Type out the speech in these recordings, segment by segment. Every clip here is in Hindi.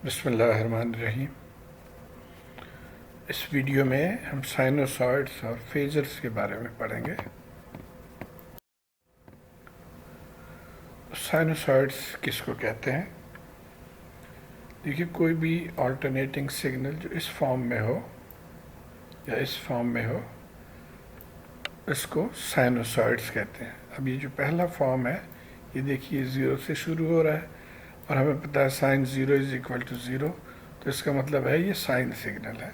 बिस्मिल्लाहिर्रहमानिर्रहीम। इस वीडियो में हम साइनोसॉइड्स और फेजर्स के बारे में पढ़ेंगे। साइनोसॉइड्स किसको कहते हैं? देखिए, कोई भी ऑल्टरनेटिंग सिग्नल जो इस फॉर्म में हो या इस फॉर्म में हो, इसको साइनोसॉइड्स कहते हैं। अब ये जो पहला फॉर्म है, ये देखिए ज़ीरो से शुरू हो रहा है और हमें पता है sine zero is equal to zero, तो इसका मतलब है ये साइन सिग्नल है।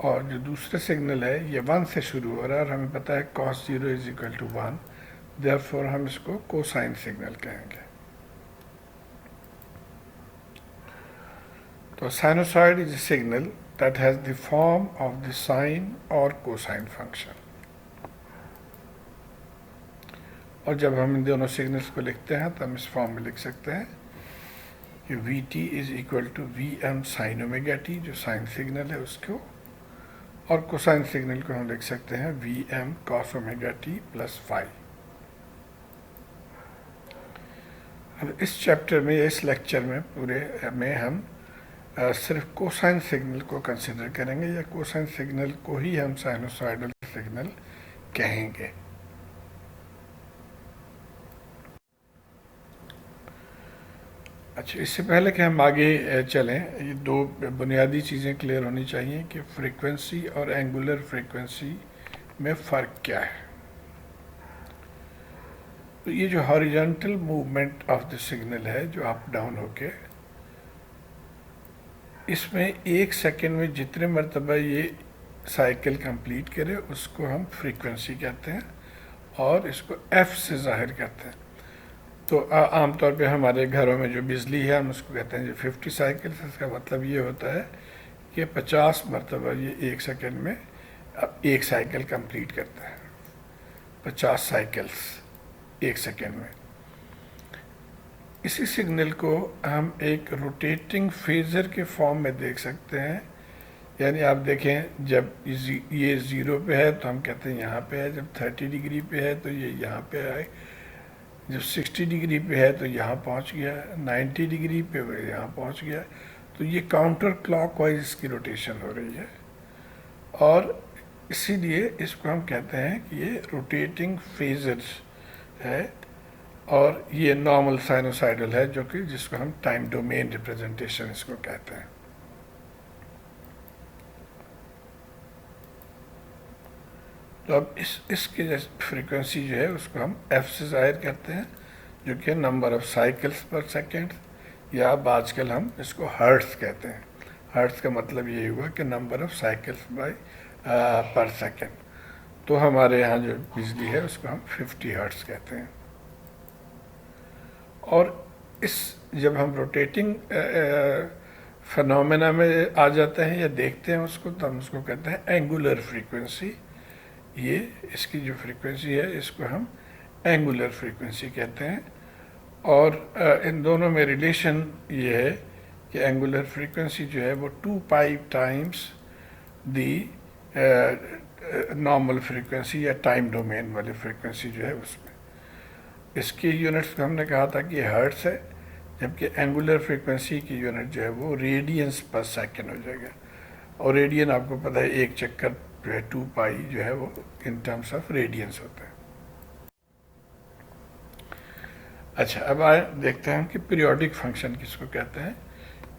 और जो दूसरा सिग्नल है ये 1 से शुरू हो रहा है और हमें पता है cos zero is equal to 1, therefore हम इसको कोसाइन सिग्नल कहेंगे। तो sinusoid is a signal that has the form of the sine or cosine function। और जब हम इन दोनों सिग्नल्स को लिखते हैं तो हम इस फॉर्म में लिख सकते हैं कि Vt is equal to Vm sin omega t, जो साइन सिग्नल है उसको, और कोसाइन सिग्नल को हम लिख सकते हैं Vm cos omega t plus phi. अब इस चैप्टर में, इस लेक्चर में पूरे में हम सिर्फ कोसाइन सिग्नल को कंसिडर करेंगे, या कोसाइन सिग्नल को ही हम साइनोसॉइडल सिग्नल कहेंगे। अच्छा, इससे पहले कि हम आगे चलें, ये दो बुनियादी चीज़ें क्लियर होनी चाहिए कि फ्रीक्वेंसी और एंगुलर फ्रीक्वेंसी में फ़र्क क्या है। तो ये जो horizontal movement of the signal है, जो अप डाउन होके, इसमें 1 सेकेंड में जितने मरतबा ये साइकिल कंप्लीट करे उसको हम फ्रीक्वेंसी कहते हैं और इसको f से जाहिर करते हैं। तो आमतौर पे हमारे घरों में जो बिजली है हम उसको कहते हैं जो 50 साइकिल्स। इसका मतलब ये होता है कि 50 मरतबा ये 1 सेकेंड में एक साइकिल कंप्लीट करता है। 50 साइकिल्स 1 सेकेंड में। इसी सिग्नल को हम एक रोटेटिंग फेजर के फॉर्म में देख सकते हैं। यानी आप देखें, जब ये 0 पे है तो हम कहते हैं यहाँ पे है, जब 30 डिग्री पे है तो ये यहाँ पे आए, जब 60 डिग्री पे है तो यहाँ पहुँच गया, 90 डिग्री पे वो यहाँ पहुँच गया। तो ये काउंटर क्लॉकवाइज इसकी रोटेशन हो रही है और इसीलिए इसको हम कहते हैं कि ये रोटेटिंग फेजर्स है। और ये नॉर्मल साइनोसाइडल है, जो कि जिसको हम टाइम डोमेन रिप्रेजेंटेशन इसको कहते हैं। तो अब इसके फ्रीक्वेंसी जो है उसको हम f से जाहिर करते हैं, जो कि नंबर ऑफ साइकिल्स पर सेकेंड, या अब आजकल हम इसको हर्ट्स कहते हैं। हर्ट्स का मतलब ये हुआ कि नंबर ऑफ साइकिल्स बाय पर सेकेंड। तो हमारे यहाँ जो बिजली है उसको हम 50 हर्ट्स कहते हैं। और इस जब हम रोटेटिंग फिनोमेना में आ जाते हैं या देखते हैं उसको, तो हम उसको कहते हैं एंगुलर फ्रीक्वेंसी। ये इसकी जो फ्रीक्वेंसी है इसको हम एंगुलर फ्रीक्वेंसी कहते हैं। और इन दोनों में रिलेशन ये है कि एंगुलर फ्रीक्वेंसी जो है वो 2 पाई टाइम्स दी नॉर्मल फ्रीक्वेंसी या टाइम डोमेन वाली फ्रीक्वेंसी जो है उसमें। इसकी यूनिट्स को हमने कहा था कि हर्ट्स है, जबकि एंगुलर फ्रीक्वेंसी की यूनिट जो है वो रेडियंस पर सेकेंड हो जाएगा। और रेडियन आपको पता है, एक चक्कर जो है 2 पाई जो है वो इन टर्म्स ऑफ रेडियंस होता है। अच्छा, अब आए देखते हैं कि पीरियोडिक फंक्शन किसको कहते हैं।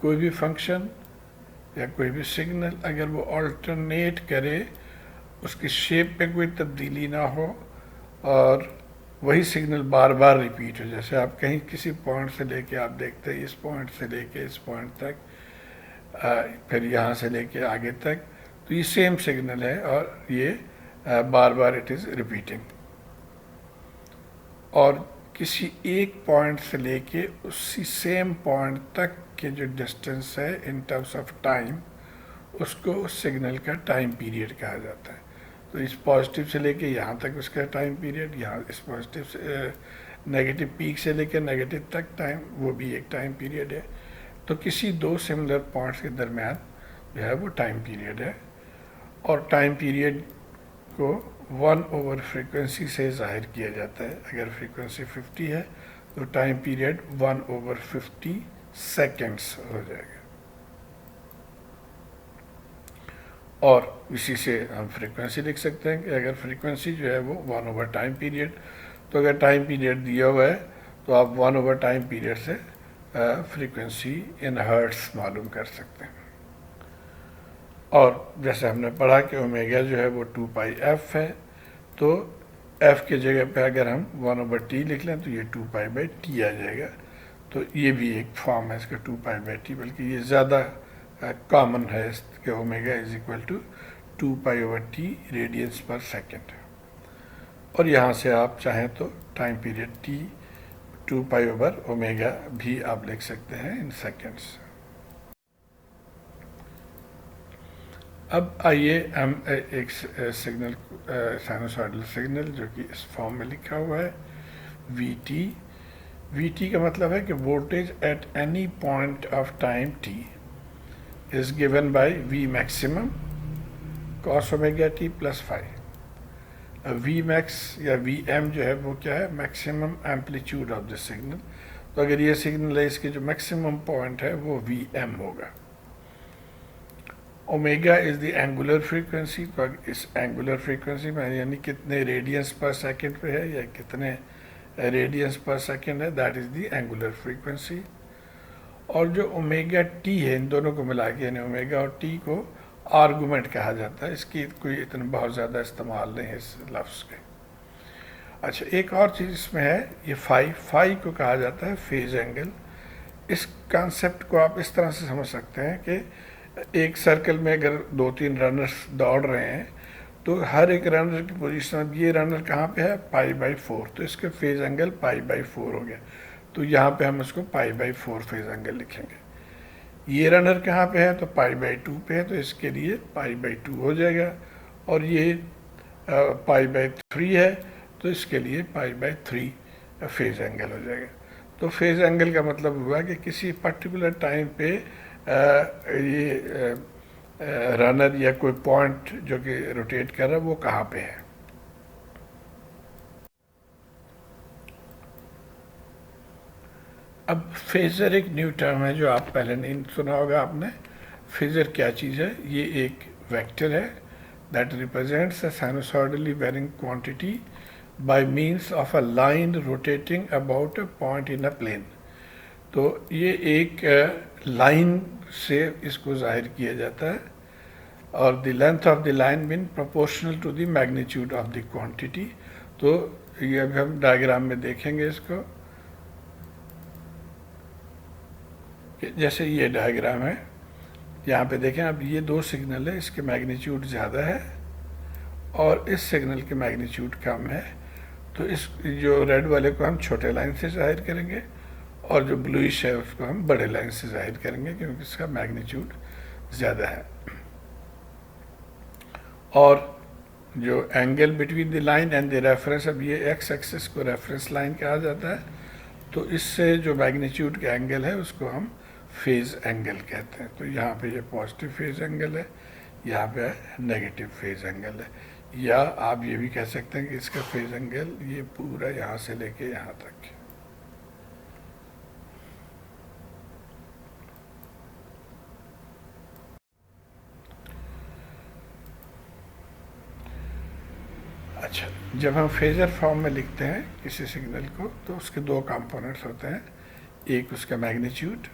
कोई भी फंक्शन या कोई भी सिग्नल अगर वो ऑल्टरनेट करे, उसकी शेप में कोई तब्दीली ना हो और वही सिग्नल बार बार रिपीट हो। जैसे आप कहीं किसी पॉइंट से लेके आप देखते हैं इस पॉइंट से लेके इस पॉइंट तक, फिर यहाँ से लेके आगे तक, तो ये सेम सिग्नल है और ये बार बार इट इज़ रिपीटिंग। और किसी एक पॉइंट से लेके उसी सेम पॉइंट तक के जो डिस्टेंस है इन टर्म्स ऑफ टाइम, उसको उस सिग्नल का टाइम पीरियड कहा जाता है। तो इस पॉजिटिव से लेके यहाँ तक उसका टाइम पीरियड, यहाँ इस पॉजिटिव से नेगेटिव पीक से लेके नेगेटिव तक टाइम, वो भी एक टाइम पीरियड है। तो किसी दो सिमिलर पॉइंट्स के दरमियान जो है वो टाइम पीरियड है। और टाइम पीरियड को 1 फ्रीक्वेंसी से जाहिर किया जाता है। अगर फ्रीक्वेंसी 50 है तो टाइम पीरियड 1/50 सेकेंड्स हो जाएगा। और इसी से हम फ्रीक्वेंसी लिख सकते हैं कि अगर फ्रीक्वेंसी जो है वो 1 ओवर टाइम पीरियड, तो अगर टाइम पीरियड दिया हुआ है तो आप 1 ओवर टाइम पीरियड से फ्रीक्वेंसी इन हर्ट्स मालूम कर सकते हैं। और जैसे हमने पढ़ा कि ओमेगा जो है वो 2πf है, तो f की जगह पे अगर हम 1/t लिख लें तो ये 2π/t आ जाएगा। तो ये भी एक फॉर्म है इसका 2π/t, बल्कि ये ज़्यादा कॉमन है कि omega is equal to 2π/t radians per second. और यहाँ से आप चाहें तो टाइम पीरियड t 2π/ओमेगा भी आप लिख सकते हैं इन सेकेंड्स। अब आइए हम एक सिग्नल, साइनसॉइडल सिग्नल जो कि इस फॉर्म में लिखा हुआ है Vt। Vt का मतलब है कि voltage at any point of time t is given by V maximum cos omega t plus five. V max या Vm जो है वो क्या है, maximum amplitude of the signal. तो अगर ये सिग्नल है इसके जो मैक्सिमम पॉइंट है वो Vm होगा। Omega is the angular frequency, तो इस एंगुलर फ्रीक्वेंसी में यानी कितने रेडियंस पर सेकंड पे है या कितने रेडियंस पर सेकंड है, that is the angular frequency. और जो ओमेगा टी है, इन दोनों को मिला के यानी ओमेगा और टी को आर्गूमेंट कहा जाता है। इसकी कोई इतना बहुत ज़्यादा इस्तेमाल नहीं है इस लफ्ज़ के। अच्छा, एक और चीज़ इसमें है, ये फाई को कहा जाता है फेज एंगल। इस कॉन्सेप्ट को आप इस तरह से समझ सकते हैं कि एक सर्कल में अगर 2-3 रनर्स दौड़ रहे हैं तो हर एक रनर की पोजीशन, अब ये रनर कहाँ पे है, π/4, तो इसके फेज एंगल π/4 हो गया। तो यहाँ पे हम इसको π/4 फेज एंगल लिखेंगे। ये रनर कहाँ पे है, तो π/2 पे है, तो इसके लिए π/2 हो जाएगा। और ये π/3 है तो इसके लिए पी/3 फेज एंगल हो जाएगा। तो फेज एंगल का मतलब हुआ कि किसी पर्टिकुलर टाइम पे ये रनर या कोई पॉइंट जो कि रोटेट कर रहा है वो कहाँ पे है। अब फेजर एक न्यू टर्म है जो आप पहले नहीं सुना होगा आपने। फेजर क्या चीज़ है, ये एक वेक्टर है that represents a sinusoidally varying quantity by means of a line rotating about a point in a plane. तो ये एक लाइन से इसको जाहिर किया जाता है और the length of the line been proportional to the magnitude of the quantity. तो ये अभी हम डायग्राम में देखेंगे इसको, जैसे ये डायग्राम है, यहाँ पे देखें अब ये दो सिग्नल है, इसके मैग्नीट्यूड ज़्यादा है और इस सिग्नल के मैग्नीट्यूड कम है। तो इस जो रेड वाले को हम छोटे लाइन से जाहिर करेंगे और जो ब्लूइश है उसको हम बड़े लाइन से जाहिर करेंगे क्योंकि इसका मैग्नीट्यूड ज़्यादा है। और जो angle between the line and the reference, अब ये एक्स एक्सिस को रेफरेंस लाइन कहा जाता है, तो इससे जो मैग्नीट्यूड का एंगल है उसको हम फेज एंगल कहते हैं। तो यहाँ पे ये पॉजिटिव फेज एंगल है, यहाँ पे नेगेटिव फेज एंगल है, या आप ये भी कह सकते हैं कि इसका फेज एंगल ये पूरा यहाँ से लेके यहाँ तक है। अच्छा, जब हम फेजर फॉर्म में लिखते हैं किसी सिग्नल को तो उसके दो कंपोनेंट्स होते हैं, एक उसका मैग्नीट्यूड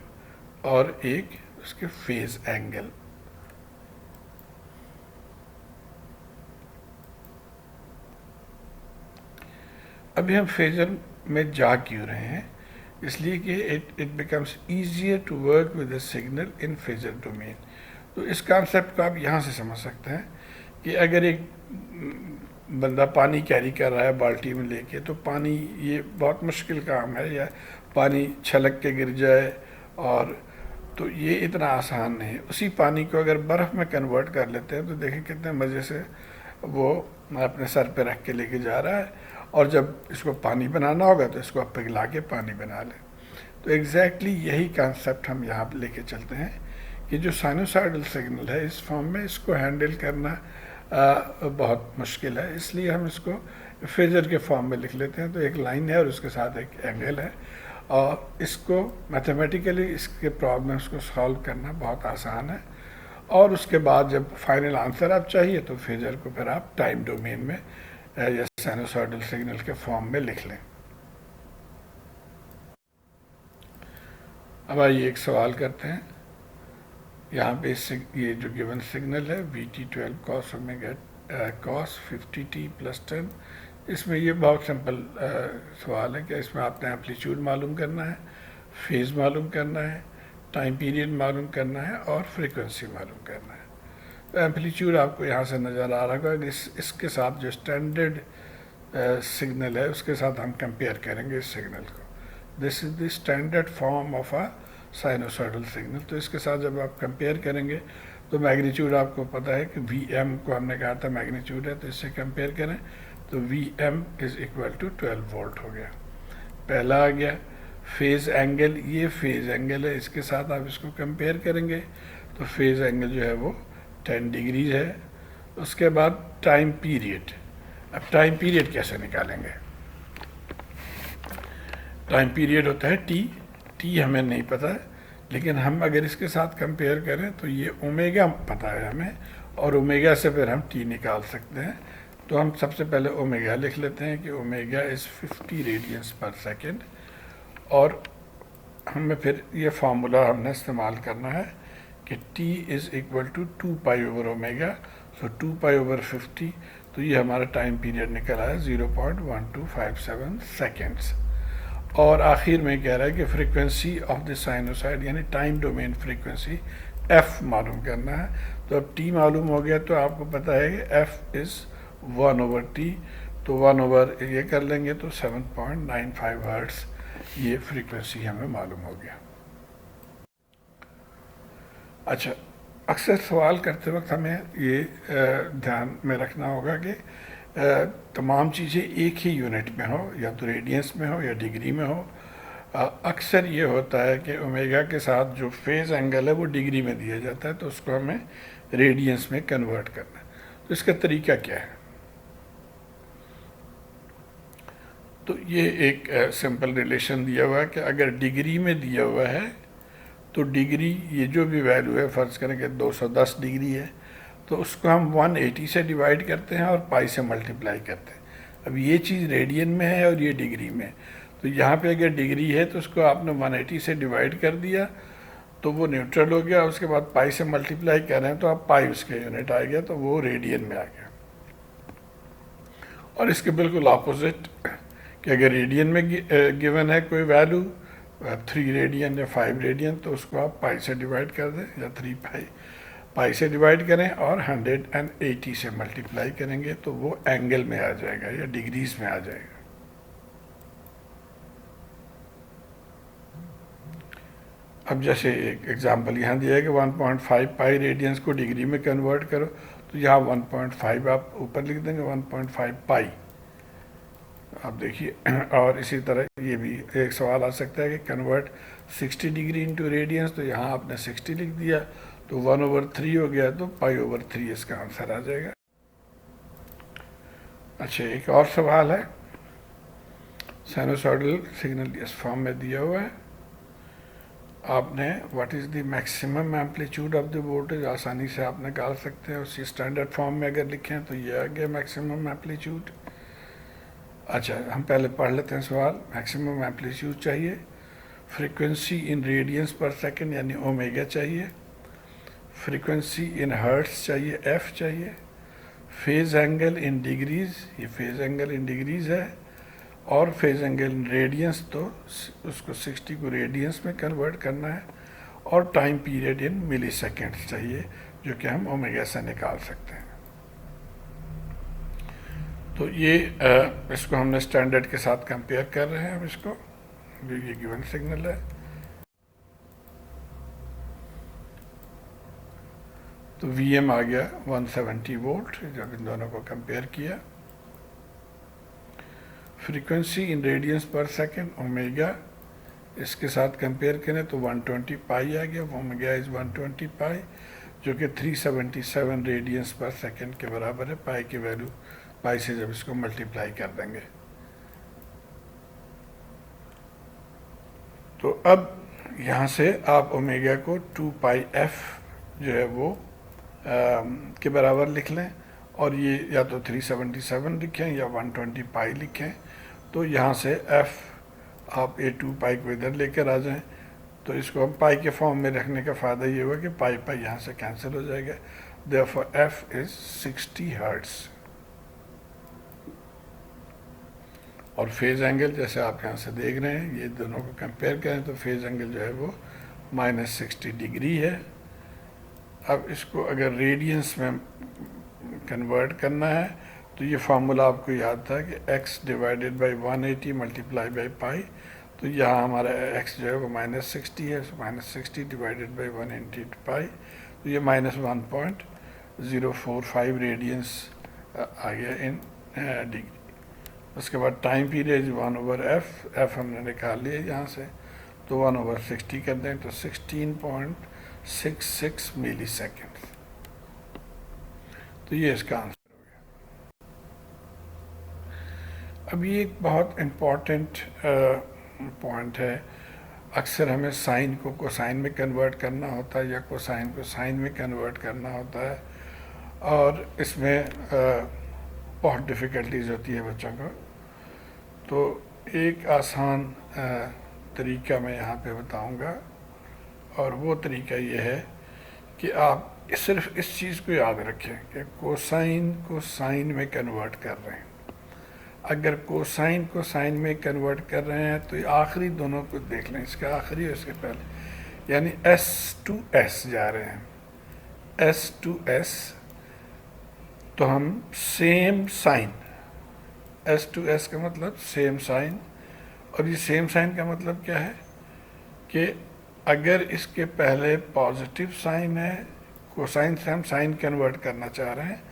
और एक उसके फेज एंगल। अभी हम फेजर में जा क्यों रहे हैं, इसलिए कि it becomes easier to work with the signal in phasor domain. तो इस कॉन्सेप्ट को आप यहाँ से समझ सकते हैं कि अगर एक बंदा पानी कैरी कर रहा है बाल्टी में लेके, तो पानी ये बहुत मुश्किल काम है, या पानी छलक के गिर जाए, और तो ये इतना आसान नहीं है। उसी पानी को अगर बर्फ़ में कन्वर्ट कर लेते हैं तो देखें कितने मज़े से वो अपने सर पे रख के लेके जा रहा है, और जब इसको पानी बनाना होगा तो इसको आप पिघला के पानी बना लें। तो एग्जैक्टली यही कॉन्सेप्ट हम यहाँ पर लेके चलते हैं कि जो साइनोसॉइडल सिग्नल है इस फॉर्म में, इसको हैंडल करना बहुत मुश्किल है, इसलिए हम इसको फेजर के फॉर्म में लिख लेते हैं। तो एक लाइन है और उसके साथ एक एंगल है, और इसको मैथमेटिकली इसके प्रॉब्लम्स को सॉल्व करना बहुत आसान है। और उसके बाद जब फाइनल आंसर आप चाहिए तो फेजर को फिर आप टाइम डोमेन में या साइनोसॉइडल सिग्नल के फॉर्म में लिख लें। अब आइए एक सवाल करते हैं। यहाँ पे ये जो गिवन सिग्नल है VT12 cos omega cos 50t + 10, इसमें ये बहुत सिंपल सवाल है कि इसमें आपने एम्पलीट्यूड मालूम करना है, फेज़ मालूम करना है, टाइम पीरियड मालूम करना है और फ्रीक्वेंसी मालूम करना है। तो एम्पलीट्यूड आपको यहाँ से नज़र आ रहा होगा। इसके साथ जो स्टैंडर्ड सिग्नल है उसके साथ हम कंपेयर करेंगे इस सिग्नल को। This is the standard form of a sinusoidal signal. तो इसके साथ जब आप कंपेयर करेंगे तो मैग्नीट्यूड आपको पता है कि Vm को हमने कहा था मैग्नीट्यूड है, तो इससे कंपेयर करें तो Vm = 12 वोल्ट हो गया। पहला आ गया। फेज़ एंगल, ये फेज़ एंगल है, इसके साथ आप इसको कंपेयर करेंगे तो फेज़ एंगल जो है वो 10 डिग्रीज है। उसके बाद टाइम पीरियड। अब टाइम पीरियड कैसे निकालेंगे? टाइम पीरियड होता है टी हमें नहीं पता है, लेकिन हम अगर इसके साथ कंपेयर करें तो ये ओमेगा पता है हमें, और ओमेगा से फिर हम टी निकाल सकते हैं। तो हम सबसे पहले ओमेगा लिख लेते हैं कि omega is 50 radiance per second, और हमें फिर ये फार्मूला हमने इस्तेमाल करना है कि T = 2 पाई ओवर ओमेगा। सो 2 पाई ओवर 50, तो ये हमारा टाइम पीरियड निकल आया 0.1257 सेकेंड्स। और आखिर में कह रहा है कि फ्रीक्वेंसी ऑफ द साइनोसाइड यानी टाइम डोमेन फ्रीक्वेंसी f मालूम करना है। तो अब t मालूम हो गया तो आपको पता है कि f इज़ 1/t, तो 1 ये कर लेंगे तो 7.95 हर्ट्स ये फ्रीक्वेंसी हमें मालूम हो गया। अच्छा, अक्सर सवाल करते वक्त हमें ये ध्यान में रखना होगा कि तमाम चीज़ें एक ही यूनिट में हो, या तो रेडियंस में हो या डिग्री में हो। अक्सर ये होता है कि ओमेगा के साथ जो फेज़ एंगल है वो डिग्री में दिया जाता है, तो उसको हमें रेडियंस में कन्वर्ट करना है। तो इसका तरीका क्या है? तो ये एक सिंपल रिलेशन दिया हुआ है कि अगर डिग्री में दिया हुआ है तो डिग्री, ये जो भी वैल्यू है, फ़र्ज़ करें कि 210 डिग्री है, तो उसको हम 180 से डिवाइड करते हैं और पाई से मल्टीप्लाई करते हैं। अब ये चीज़ रेडियन में है और ये डिग्री में, तो यहाँ पे अगर डिग्री है तो उसको आपने 180 से डिवाइड कर दिया तो वो न्यूट्रल हो गया। उसके बाद पाई से मल्टीप्लाई कर रहे हैं तो आप पाई उसके यूनिट आ गया, तो वो रेडियन में आ गया। और इसके बिल्कुल अपोजिट कि अगर रेडियन में गिवन है कोई वैल्यू 3 रेडियन या 5 रेडियन, तो उसको आप पाई से डिवाइड कर दें, या 3 पाई से डिवाइड करें और 180 से मल्टीप्लाई करेंगे तो वो एंगल में आ जाएगा या डिग्रीज में आ जाएगा। अब जैसे एक एग्जांपल यहाँ दिया है कि 1.5 पाई रेडियंस को डिग्री में कन्वर्ट करो, तो यहाँ 1.5 आप ऊपर लिख देंगे, 1.5 पाई। आप देखिए, और इसी तरह ये भी एक सवाल आ सकता है कि कन्वर्ट 60 डिग्री इंटू रेडियंस, तो यहाँ आपने 60 लिख दिया तो 1/3 हो गया, तो पाई/3 इसका आंसर आ जाएगा। अच्छा, एक और सवाल है। साइनोसॉइडल सिग्नल इस फॉर्म में दिया हुआ है। आपने what is the maximum amplitude of the voltage आसानी से आप निकाल सकते हैं। उसी स्टैंडर्ड फॉर्म में अगर लिखें तो ये आ गया मैक्सिमम एम्पलीट्यूड। अच्छा, हम पहले पढ़ लेते हैं सवाल। मैक्सिमम एम्पलीट्यूड चाहिए, फ्रीक्वेंसी इन रेडियंस पर सेकंड यानी ओमेगा चाहिए, फ्रीक्वेंसी इन हर्ट्स चाहिए, एफ चाहिए, फेज़ एंगल इन डिग्रीज, ये फेज़ एंगल इन डिग्रीज है, और फेज़ एंगल इन रेडियंस, तो उसको 60 को रेडियंस में कन्वर्ट करना है, और time period in milliseconds चाहिए, जो कि हम ओमेगा से निकाल सकते हैं। तो ये इसको हमने स्टैंडर्ड के साथ कंपेयर कर रहे हैं। अब इसको, ये गिवन सिग्नल है, तो Vm आ गया 170 वोल्ट जब इन दोनों को कंपेयर किया। Frequency in radiance per second omega, इसके साथ कंपेयर करें तो 120 पाई आ गया। ओमेगा इज़ 120 पाई, जो कि 377 रेडियंस पर सेकेंड के बराबर है। पाई की वैल्यू, पाई से जब इसको मल्टीप्लाई कर देंगे, तो अब यहाँ से आप ओमेगा को 2 पाई एफ जो है वो के बराबर लिख लें, और ये या तो 377 लिखें या 120 पाई लिखें। तो यहाँ से एफ आप ये 2 पाई को इधर लेकर आ जाएं, तो इसको हम पाई के फॉर्म में रखने का फ़ायदा ये हुआ कि पाई पाई यहाँ से कैंसिल हो जाएगा। Therefore F is 60 hertz. और फेज़ एंगल जैसे आप यहाँ से देख रहे हैं, ये दोनों को कंपेयर करें तो फेज़ एंगल जो है वो -60 डिग्री है। अब इसको अगर रेडियंस में कन्वर्ट करना है तो ये फार्मूला आपको याद था कि x divided by 180 multiply by pi. तो यहाँ हमारा x जो है वो -60 है, -60 डिवाइडेड बाई 180 पाई, तो ये -1.045 रेडियंस आ गया इन डिग्री। उसके बाद टाइम पीरियड 1/f, f हमने निकाल लिया यहाँ से, तो 1/60 कर दें तो 16.66 मिली सेकेंड। तो ये इसका आंसर हो गया। अब ये एक बहुत इम्पॉर्टेंट पॉइंट है। अक्सर हमें साइन को कोसाइन में कन्वर्ट करना होता है या कोसाइन को साइन में कन्वर्ट करना होता है, और इसमें बहुत डिफ़िकल्टीज होती है बच्चों को। तो एक आसान तरीका मैं यहाँ पे बताऊँगा, और वो तरीका ये है कि आप सिर्फ इस चीज़ को याद रखें कि कोसाइन को साइन में कन्वर्ट कर रहे हैं। अगर कोसाइन को साइन में कन्वर्ट कर रहे हैं तो ये आखिरी दोनों को देख लें, इसका आखिरी और इसके पहले, यानी S to S जा रहे हैं, S to S, तो हम same sine, S to S का मतलब सेम साइन, और ये सेम साइन का मतलब क्या है कि अगर इसके पहले पॉजिटिव साइन है, कोसाइन से हम साइन कन्वर्ट करना चाह रहे हैं,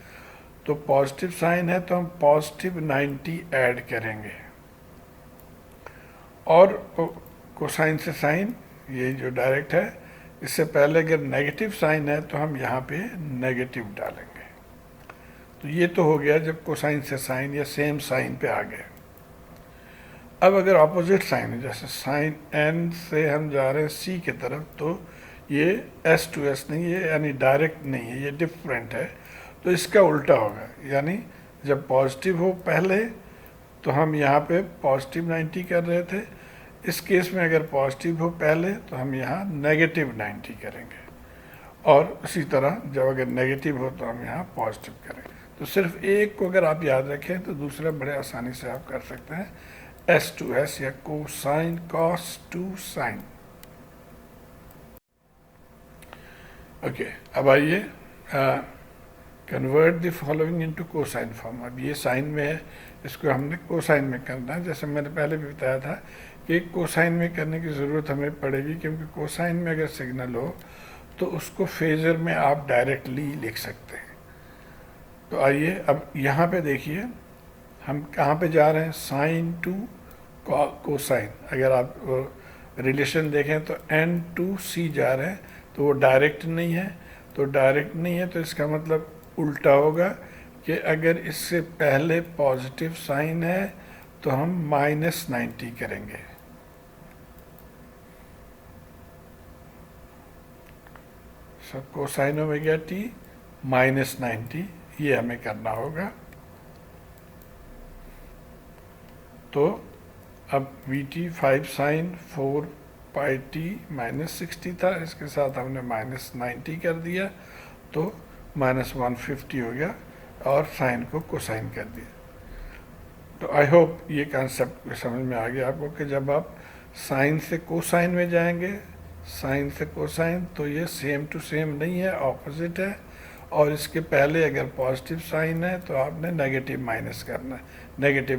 तो पॉजिटिव साइन है तो हम पॉजिटिव 90 ऐड करेंगे, और कोसाइन से साइन ये जो डायरेक्ट है, इससे पहले अगर नेगेटिव साइन है तो हम यहाँ पे नेगेटिव डालेंगे। तो ये तो हो गया जब कोसाइन से साइन या सेम साइन पे आ गए। अब अगर ऑपोजिट साइन है, जैसे साइन एन से हम जा रहे हैं सी की तरफ, तो ये एस टू एस नहीं है, यानी डायरेक्ट नहीं है, ये डिफरेंट है, तो इसका उल्टा होगा। यानी जब पॉजिटिव हो पहले तो हम यहाँ पे पॉजिटिव 90 कर रहे थे, इस केस में अगर पॉजिटिव हो पहले तो हम यहाँ नेगेटिव 90 करेंगे, और उसी तरह जब अगर नेगेटिव हो तो हम यहाँ पॉजिटिव करेंगे। तो सिर्फ एक को अगर आप याद रखें तो दूसरा बड़े आसानी से आप कर सकते हैं, एस टू एस या cosine cos to sine. Okay, अब आइए convert the following into cosine form. अब ये साइन में है, इसको हमने कोसाइन में करना है। जैसे मैंने पहले भी बताया था कि कोसाइन में करने की ज़रूरत हमें पड़ेगी, क्योंकि कोसाइन में अगर सिग्नल हो तो उसको फेज़र में आप डायरेक्टली लिख सकते हैं। तो आइए अब यहाँ पे देखिए हम कहाँ पे जा रहे हैं, साइन टू कोसाइन। अगर आप रिलेशन देखें तो n टू c जा रहे हैं, तो वो डायरेक्ट नहीं है, तो डायरेक्ट नहीं है तो इसका मतलब उल्टा होगा कि अगर इससे पहले पॉजिटिव साइन है तो हम -90 करेंगे। सो कोसाइन ओमेगा t -90, ये हमें करना होगा। तो अब VT 5 साइन 4 पाई t -60 था, इसके साथ हमने -90 कर दिया, तो -150 हो गया, और साइन को कोसाइन कर दिया। तो आई होप ये कॉन्सेप्ट समझ में आ गया आपको कि जब आप साइन से कोसाइन में जाएंगे, साइन से कोसाइन, तो ये सेम टू सेम नहीं है, ऑपोजिट है, और इसके पहले अगर पॉजिटिव साइन है तो आपने नेगेटिव माइनस करना है, नेगेटिव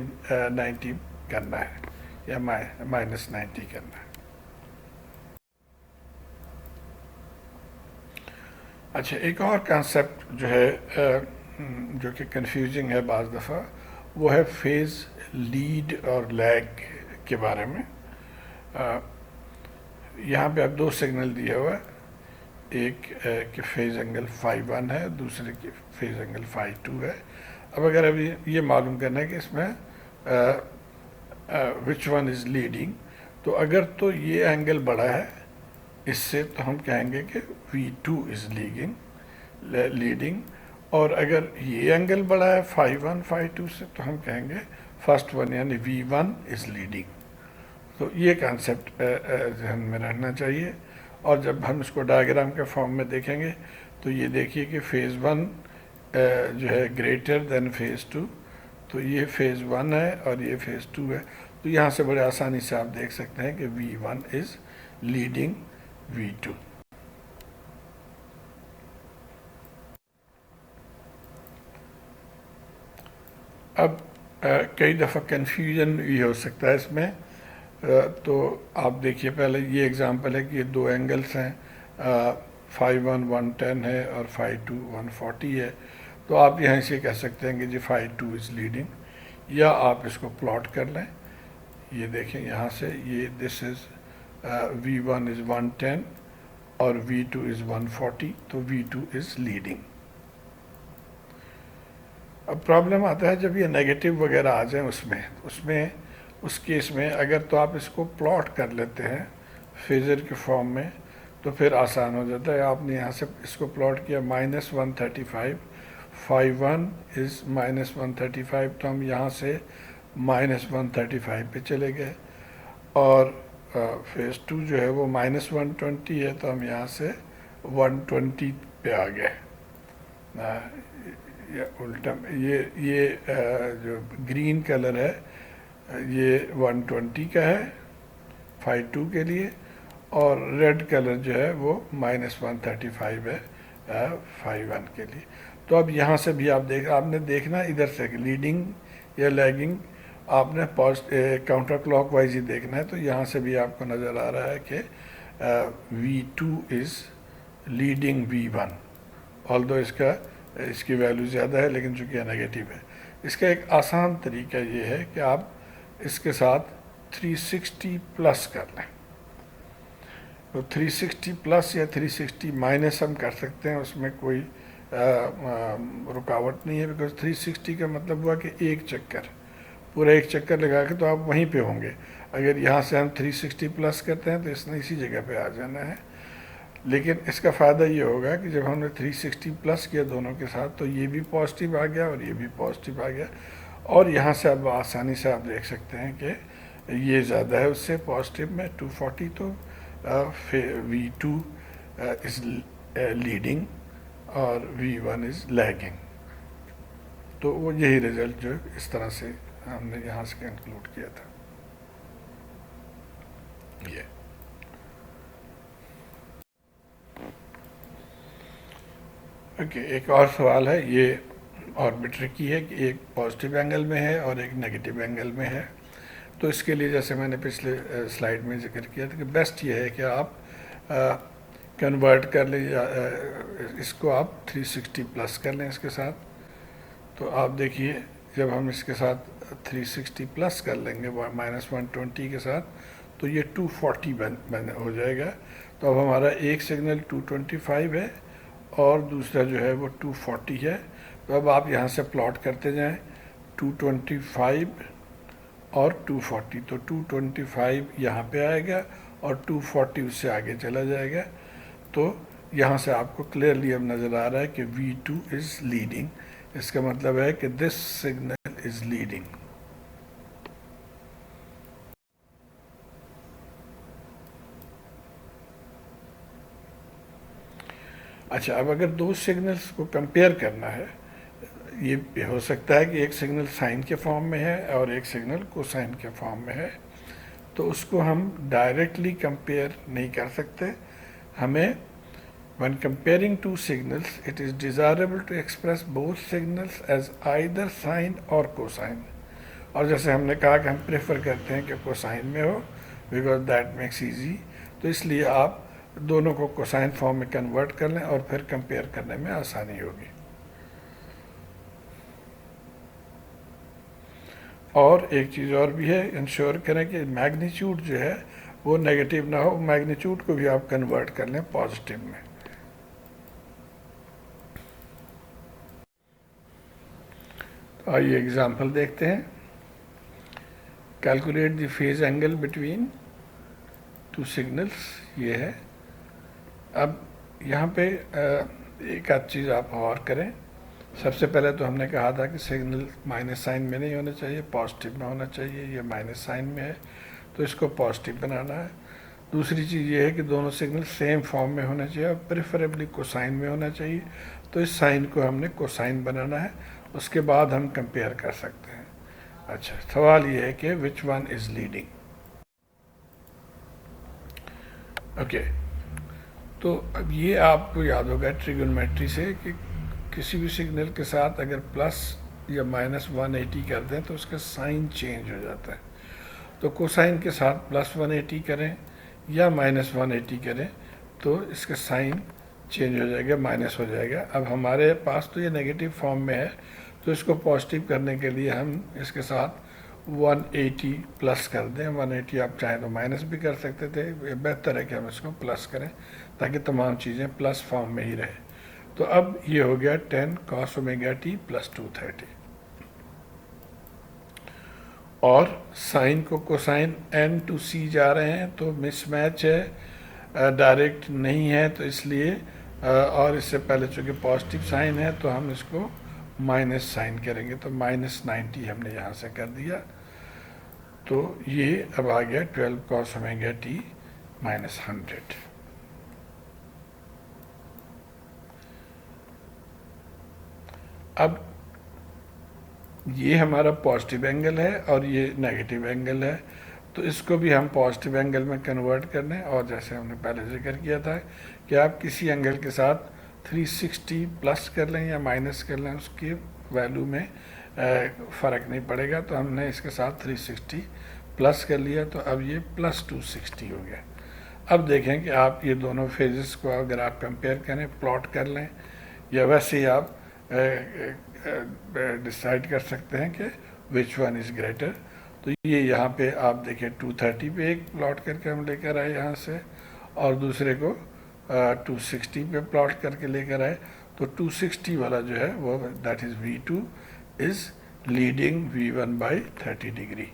90 करना है या -90 करना है। अच्छा, एक और कॉन्सेप्ट जो है जो कि कंफ्यूजिंग है बाज़ दफ़ा, वो है फेज़ लीड और लैग के बारे में। यहाँ पे अब दो सिग्नल दिया हुआ है, एक कि फेज़ एंगल φ1 है, दूसरे की फेज़ एंगल φ2 है। अब अगर अभी ये मालूम करना है कि इसमें विच वन इज़ लीडिंग, तो अगर तो ये एंगल बड़ा है इससे, तो हम कहेंगे कि V2 इज लीडिंग, और अगर ये एंगल बड़ा है φ1 φ2 से, तो हम कहेंगे फर्स्ट वन यानी V1 इज लीडिंग। तो ये कंसेप्ट ध्यान में रहना चाहिए। और जब हम इसको डायग्राम के फॉर्म में देखेंगे तो ये देखिए कि फेज़ वन जो है ग्रेटर देन फेज़ टू, तो ये फेज़ वन है और ये फेज़ टू है। तो यहाँ से बड़े आसानी से आप देख सकते हैं कि V1 इज लीडिंग V2। अब कई दफ़ा कन्फ्यूजन भी हो सकता है इसमें। तो आप देखिए, पहले ये एग्जांपल है कि ये दो एंगल्स हैं, φ1 110 है और φ2 140 है। तो आप यहाँ से कह सकते हैं कि जी φ2 इज़ लीडिंग, या आप इसको प्लॉट कर लें। ये देखें यहाँ से, ये दिस इज़ V1 इज़ 110 और V2 इज़ 140, तो V2 इज़ लीडिंग। अब प्रॉब्लम आता है जब ये नेगेटिव वगैरह आ जाए उसमें उस केस में अगर तो आप इसको प्लॉट कर लेते हैं फेजर के फॉर्म में, तो फिर आसान हो जाता है। आपने यहाँ से इसको प्लॉट किया -135, φ1 इज़ -135, तो हम यहाँ से -135 पे चले गए। और फेज़ टू जो है वो -120 है, तो हम यहाँ से 120 पे आ गए। ये उल्टा, ये जो ग्रीन कलर है ये 120 का है φ2 के लिए, और रेड कलर जो है वो -135 है φ1 के लिए। तो अब यहाँ से भी आपने देखना इधर से लीडिंग या लैगिंग, आपने काउंटर क्लॉकवाइज ही देखना है। तो यहाँ से भी आपको नज़र आ रहा है कि V2 is leading V1, although इसकी वैल्यू ज़्यादा है, लेकिन चूँकि नेगेटिव है। इसका एक आसान तरीका ये है कि आप इसके साथ 360 प्लस कर लें। तो 360 प्लस या 360 माइनस हम कर सकते हैं, उसमें कोई रुकावट नहीं है, बिकॉज 360 का मतलब हुआ कि एक चक्कर, पूरा एक चक्कर लगा के तो आप वहीं पे होंगे। अगर यहाँ से हम 360 प्लस करते हैं तो इसने इसी जगह पे आ जाना है। लेकिन इसका फ़ायदा ये होगा कि जब हमने 360 प्लस किया दोनों के साथ, तो ये भी पॉजिटिव आ गया और ये भी पॉजिटिव आ गया। और यहाँ से अब आसानी से आप देख सकते हैं कि ये ज़्यादा है उससे पॉजिटिव में 240, तो V2 इज़ लीडिंग और V1 इज़ लैगिंग। तो वो यही रिजल्ट जो इस तरह से हमने यहाँ से कंक्लूड किया था। ये ओके, एक और सवाल है, ये और भी ट्रिकी है कि एक पॉजिटिव एंगल में है और एक नेगेटिव एंगल में है। तो इसके लिए जैसे मैंने पिछले स्लाइड में जिक्र किया था कि बेस्ट ये है कि आप कन्वर्ट कर लें, इसको आप 360 प्लस कर लें इसके साथ। तो आप देखिए, जब हम इसके साथ 360 प्लस कर लेंगे -120 के साथ, तो ये 240 बन हो जाएगा। तो अब हमारा एक सिग्नल 225 है और दूसरा जो है वो 240 है। तो अब आप यहाँ से प्लॉट करते जाएं 225 और 240, तो 225 यहाँ पे आएगा और 240 उससे आगे चला जाएगा। तो यहाँ से आपको क्लियरली अब नज़र आ रहा है कि V2 इज़ लीडिंग। इसका मतलब है कि दिस सिग्नल इज़ लीडिंग। अच्छा, अब अगर दो सिग्नल्स को कंपेयर करना है, ये हो सकता है कि एक सिग्नल साइन के फॉर्म में है और एक सिग्नल कोसाइन के फॉर्म में है, तो उसको हम डायरेक्टली कंपेयर नहीं कर सकते। हमें when comparing two signals it is desirable to express both signals as either sine और cosine। और जैसे हमने कहा कि हम प्रेफर करते हैं कि कोसाइन में हो, बिकॉज दैट मेक्स ईजी। तो इसलिए आप दोनों को कोसाइन फॉर्म में कन्वर्ट कर लें और फिर कंपेयर करने में आसानी होगी। और एक चीज़ और भी है, इंश्योर करें कि मैग्नीट्यूड जो है वो नेगेटिव ना हो, मैग्नीट्यूड को भी आप कन्वर्ट कर लें पॉजिटिव में। तो आइए एग्जाम्पल देखते हैं। Calculate the phase angle between two signals ये है। अब यहाँ पे एक आध चीज़ आप और करें। सबसे पहले तो हमने कहा था कि सिग्नल माइनस साइन में नहीं होना चाहिए, पॉजिटिव में होना चाहिए। ये माइनस साइन में है तो इसको पॉजिटिव बनाना है। दूसरी चीज़ ये है कि दोनों सिग्नल सेम फॉर्म में होना चाहिए और प्रेफरेबली कोसाइन में होना चाहिए। तो इस साइन को हमने कोसाइन बनाना है, उसके बाद हम कंपेयर कर सकते हैं। अच्छा, सवाल ये है कि which one is leading. Okay, तो अब ये आपको याद होगा ट्रिगोनोमेट्री से कि किसी भी सिग्नल के साथ अगर प्लस या माइनस 180 कर दें तो उसका साइन चेंज हो जाता है। तो कोसाइन के साथ प्लस 180 करें या माइनस 180 करें तो इसका साइन चेंज हो जाएगा, माइनस हो जाएगा। अब हमारे पास तो ये नेगेटिव फॉर्म में है, तो इसको पॉजिटिव करने के लिए हम इसके साथ 180 प्लस कर दें। 180 आप चाहें तो माइनस भी कर सकते थे, बेहतर है कि हम इसको प्लस करें ताकि तमाम चीज़ें प्लस फॉर्म में ही रहे। तो अब ये हो गया 10 cos ओमेगा टी प्लस 230। और साइन को कोसाइन n टू c जा रहे हैं तो मिसमैच है, डायरेक्ट नहीं है, तो इसलिए और इससे पहले चूँकि पॉजिटिव साइन है तो हम इसको माइनस साइन करेंगे। तो माइनस 90 हमने यहाँ से कर दिया। तो ये अब आ गया 12 cos ओमेगा टी माइनस 100। अब ये हमारा पॉजिटिव एंगल है और ये नेगेटिव एंगल है, तो इसको भी हम पॉजिटिव एंगल में कन्वर्ट कर लें। और जैसे हमने पहले जिक्र किया था कि आप किसी एंगल के साथ 360 प्लस कर लें या माइनस कर लें, उसकी वैल्यू में फ़र्क नहीं पड़ेगा। तो हमने इसके साथ 360 प्लस कर लिया, तो अब ये प्लस 260 हो गया। अब देखें कि आप ये दोनों फेजेस को अगर आप कंपेयर करें, प्लॉट कर लें, या वैसे ही आप डिसाइड कर सकते हैं कि विच वन इज़ ग्रेटर। तो ये यहाँ पे आप देखें 230 पे एक प्लॉट करके हम लेकर आए यहाँ से, और दूसरे को 260 पे प्लॉट करके लेकर आए। तो 260 वाला जो है वो that is V2 is leading V1 by 30 degree.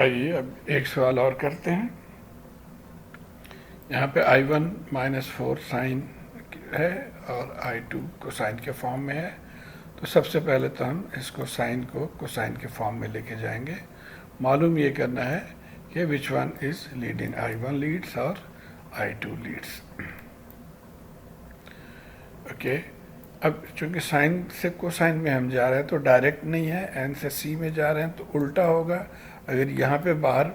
आइए अब एक सवाल और करते हैं। यहाँ पे I1 माइनस 4 साइन है और I2 कोसाइन के फॉर्म में है। तो सबसे पहले तो हम इसको साइन को कोसाइन के फॉर्म में लेके जाएंगे। मालूम ये करना है कि which one is leading, I1 leads और I2 लीड्स। ओके, अब चूंकि साइन से कोसाइन में हम जा रहे हैं तो डायरेक्ट नहीं है, n से c में जा रहे हैं तो उल्टा होगा। अगर यहाँ पे बाहर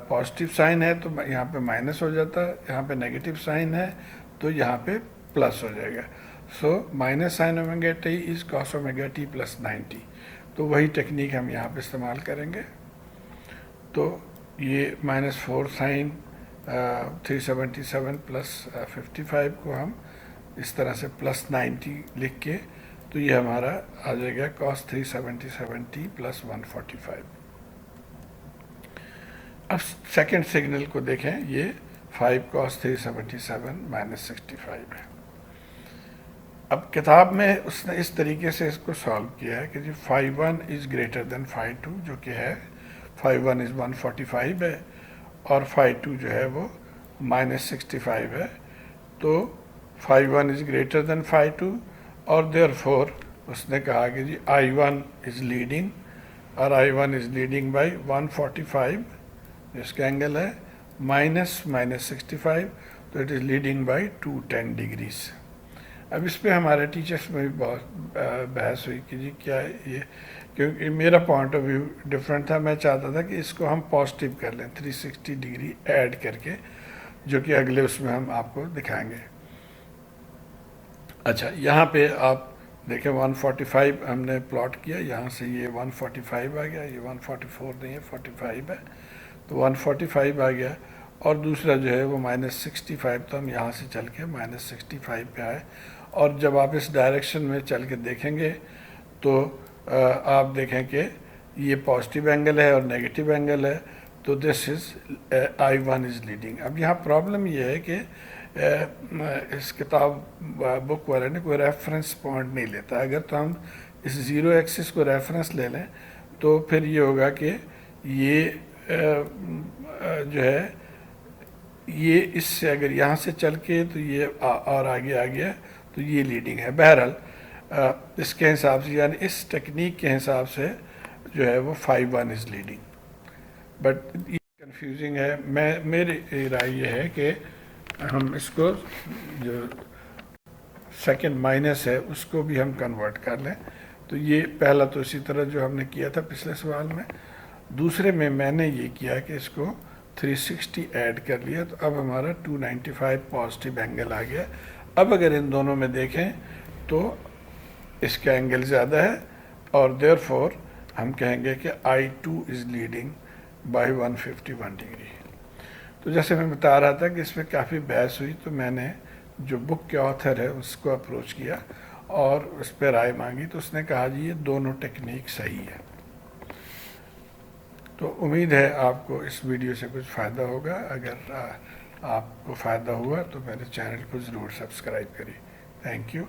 पॉजिटिव साइन है तो यहाँ पे माइनस हो जाता है, यहाँ पे नेगेटिव साइन है तो यहाँ पे प्लस हो जाएगा। So minus sine omega T is cos omega T plus 90। तो वही टेक्निक हम यहाँ पे इस्तेमाल करेंगे। तो ये माइनस 4 साइन 377 प्लस 55 को हम इस तरह से प्लस 90 लिख के, तो ये हमारा आ जाएगा कॉस 377t प्लस 145। अब सेकेंड सिग्नल को देखें, ये 5 cos 377 माइनस 65 है। अब किताब में उसने इस तरीके से इसको सॉल्व किया है कि जी 5(1) इज़ ग्रेटर देन 5(2), जो कि है 5(1) इज़ 145 है और 5(2) जो है वो माइनस 65 है। तो 5(1) इज़ ग्रेटर देन 5(2) और देयरफॉर उसने कहा कि जी I1 इज़ लीडिंग, और I1 इज़ लीडिंग बाई 145, इसका एंगल है, माइनस 65, तो it is leading by 210 degrees. अब इस पे हमारे टीचर्स में भी बहुत बहस हुई कि जी क्या ये, क्योंकि मेरा पॉइंट ऑफ व्यू डिफरेंट था। मैं चाहता था कि इसको हम पॉजिटिव कर लें 360 डिग्री ऐड करके, जो कि अगले उसमें हम आपको दिखाएंगे। अच्छा, यहाँ पे आप देखें 145 हमने प्लॉट किया, यहाँ से ये 145 आ गया, ये 144 नहीं है 45 है, तो 145 आ गया। और दूसरा जो है वो माइनस 65, तो हम यहाँ से चल के माइनस 65 पे आए। और जब आप इस डायरेक्शन में चल के देखेंगे तो आप देखें कि ये पॉजिटिव एंगल है और नेगेटिव एंगल है, तो this is I1 is leading. अब यहाँ प्रॉब्लम ये है कि इस किताब बुक वाले ने कोई रेफरेंस पॉइंट नहीं लेता। अगर तो हम इस ज़ीरो एक्सिस को रेफरेंस ले लें तो फिर ये होगा कि ये जो है ये इससे अगर यहाँ से चल के तो ये और आगे आ गया तो ये लीडिंग है। बहरहाल इसके हिसाब से यानी इस टेक्निक के हिसाब से जो है वो 5-1 इज़ लीडिंग। बट ये कंफ्यूजिंग है। मेरी राय ये है कि हम इसको जो सेकंड माइनस है उसको भी हम कन्वर्ट कर लें। तो ये पहला तो इसी तरह जो हमने किया था पिछले सवाल में। दूसरे में मैंने ये किया कि इसको 360 ऐड कर लिया, तो अब हमारा 295 पॉजिटिव एंगल आ गया। अब अगर इन दोनों में देखें तो इसका एंगल ज़्यादा है और देयरफॉर हम कहेंगे कि I2 is leading by 151 degree. तो जैसे मैं बता रहा था कि इसमें काफ़ी बहस हुई, तो मैंने जो बुक के ऑथर है उसको अप्रोच किया और उस पर राय मांगी, तो उसने कहा जी ये दोनों टेक्निक सही है। तो उम्मीद है आपको इस वीडियो से कुछ फ़ायदा होगा। अगर आपको फ़ायदा हुआ तो मेरे चैनल को ज़रूर सब्सक्राइब करिए। Thank you.